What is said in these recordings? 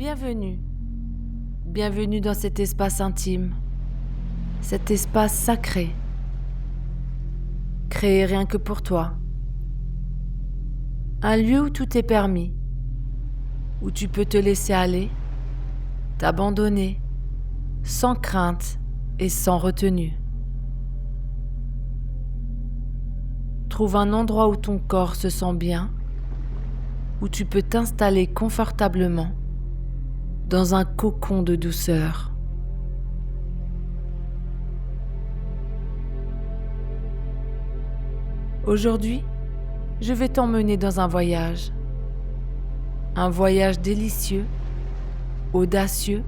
Bienvenue. Bienvenue dans cet espace intime, cet espace sacré, créé rien que pour toi. Un lieu où tout est permis, où tu peux te laisser aller, t'abandonner, sans crainte et sans retenue. Trouve un endroit où ton corps se sent bien, où tu peux t'installer confortablement dans un cocon de douceur. Aujourd'hui, je vais t'emmener dans un voyage délicieux, audacieux,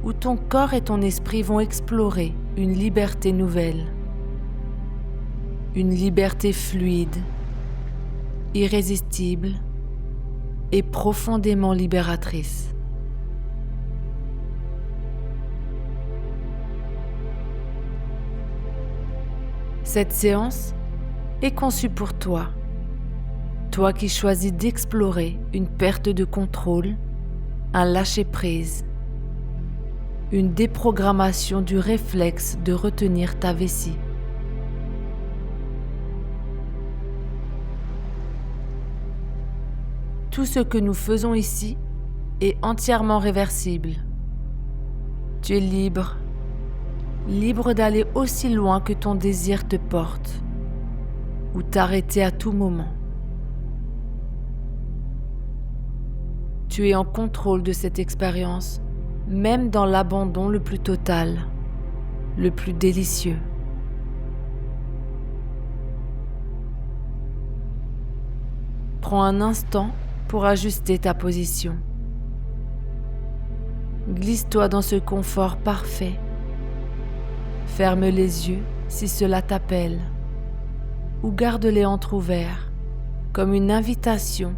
où ton corps et ton esprit vont explorer une liberté nouvelle, une liberté fluide, irrésistible et profondément libératrice. Cette séance est conçue pour toi, toi qui choisis d'explorer une perte de contrôle, un lâcher-prise, une déprogrammation du réflexe de retenir ta vessie. Tout ce que nous faisons ici est entièrement réversible. Tu es libre d'aller aussi loin que ton désir te porte, ou t'arrêter à tout moment. Tu es en contrôle de cette expérience, même dans l'abandon le plus total, le plus délicieux. Prends un instant pour ajuster ta position. Glisse-toi dans ce confort parfait. Ferme les yeux si cela t'appelle, ou garde-les entr'ouverts comme une invitation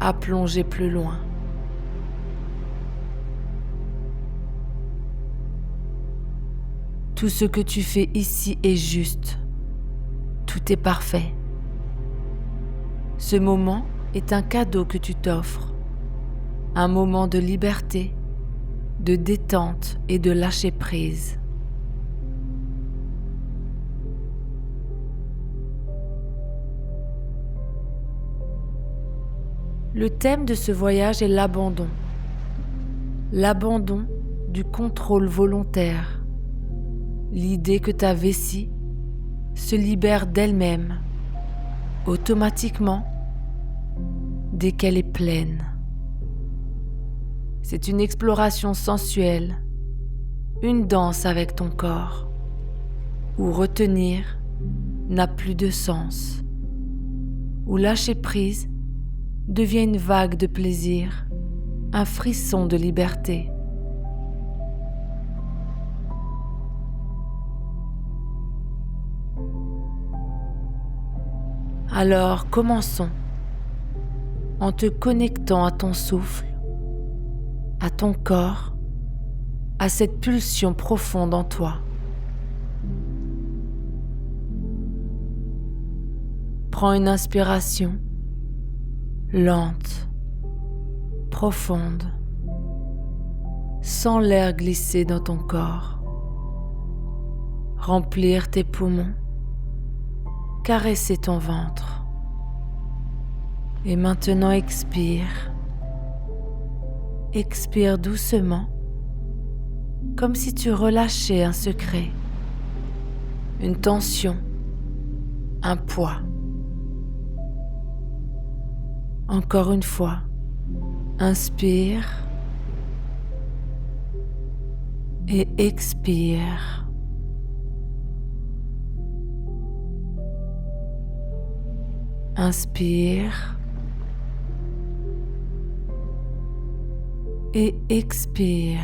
à plonger plus loin. Tout ce que tu fais ici est juste. Tout est parfait. Ce moment est un cadeau que tu t'offres. Un moment de liberté, de détente et de lâcher prise. Le thème de ce voyage est l'abandon. L'abandon du contrôle volontaire. L'idée que ta vessie se libère d'elle-même, automatiquement, dès qu'elle est pleine. C'est une exploration sensuelle, une danse avec ton corps, où retenir n'a plus de sens, où lâcher prise devient une vague de plaisir, un frisson de liberté. Alors commençons en te connectant à ton souffle, à ton corps, à cette pulsion profonde en toi. Prends une inspiration lente, profonde, sens l'air glisser dans ton corps, remplir tes poumons, caresser ton ventre. Et maintenant expire. Expire doucement, comme si tu relâchais un secret, une tension, un poids. Encore une fois, inspire et expire. Inspire et expire.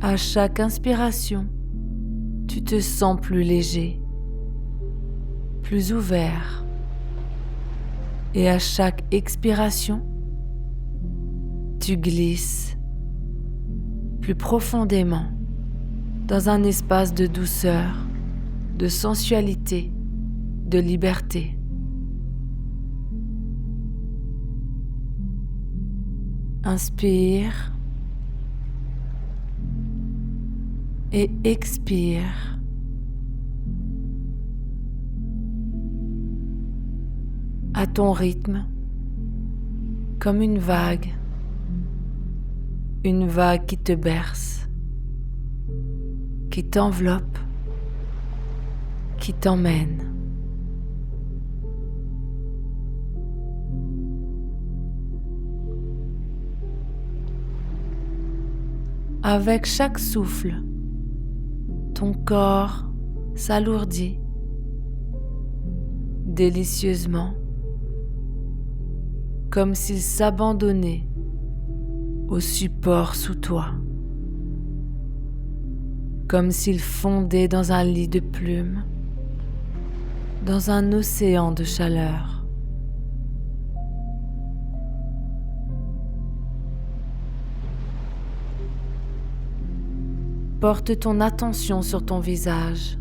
À chaque inspiration, tu te sens plus léger, plus ouvert. Et à chaque expiration, tu glisses plus profondément dans un espace de douceur, de sensualité, de liberté. Inspire et expire. À ton rythme, comme une vague qui te berce, qui t'enveloppe, qui t'emmène. Avec chaque souffle, ton corps s'alourdit délicieusement, comme s'il s'abandonnait au support sous toi, comme s'il fondait dans un lit de plumes, dans un océan de chaleur. Porte ton attention sur ton visage.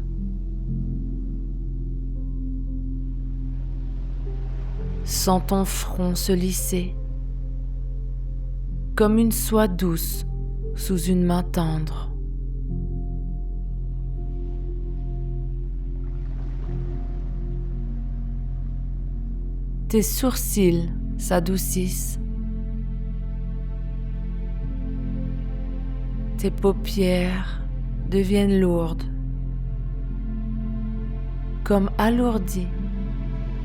Sens ton front se lisser, comme une soie douce sous une main tendre. Tes sourcils s'adoucissent. Tes paupières deviennent lourdes, comme alourdies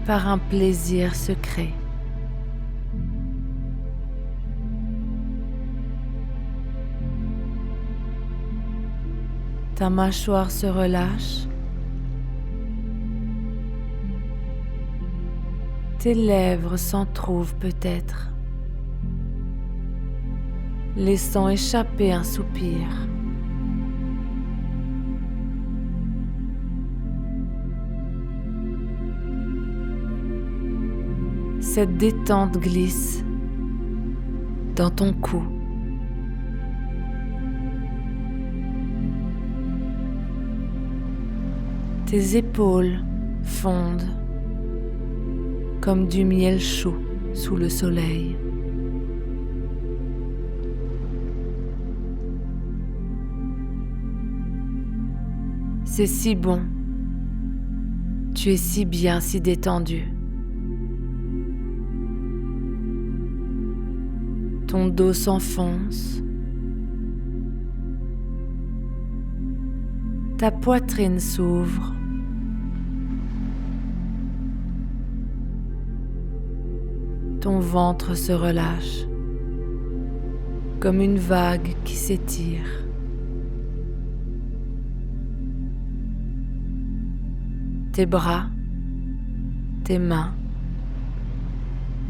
par un plaisir secret. Ta mâchoire se relâche. Tes lèvres s'entrouvent peut-être, laissant échapper un soupir. Cette détente glisse dans ton cou. Tes épaules fondent comme du miel chaud sous le soleil. C'est si bon, tu es si bien, si détendu. Ton dos s'enfonce, ta poitrine s'ouvre, ton ventre se relâche, comme une vague qui s'étire. Tes bras, tes mains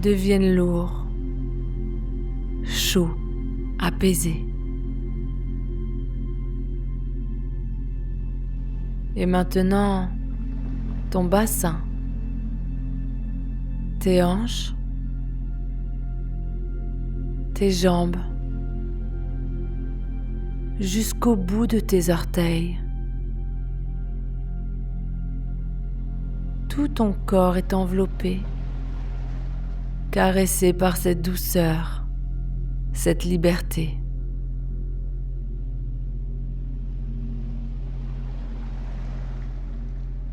deviennent lourds, chauds, apaisés. Et maintenant, ton bassin, tes hanches, tes jambes, jusqu'au bout de tes orteils. Tout ton corps est enveloppé, caressé par cette douceur, cette liberté.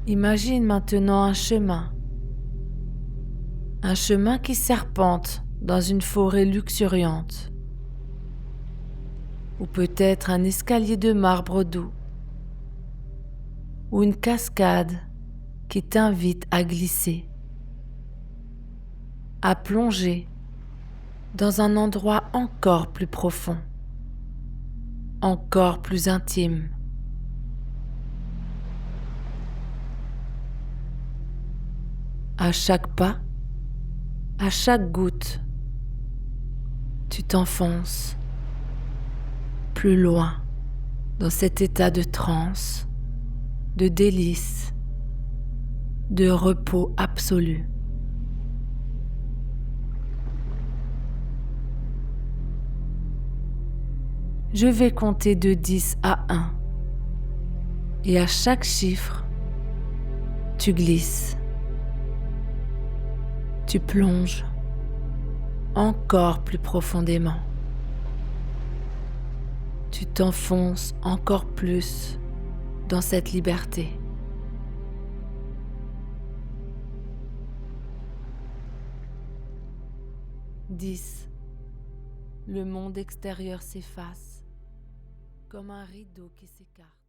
Imagine maintenant un chemin qui serpente dans une forêt luxuriante, ou peut-être un escalier de marbre doux, ou une cascade qui t'invite à glisser, à plonger dans un endroit encore plus profond, encore plus intime. À chaque pas, à chaque goutte, tu t'enfonces plus loin dans cet état de transe, de délice, de repos absolu. Je vais compter de 10 à 1 et à chaque chiffre, tu glisses, tu plonges, encore plus profondément. Tu t'enfonces encore plus dans cette liberté. 10. Le monde extérieur s'efface comme un rideau qui s'écarte.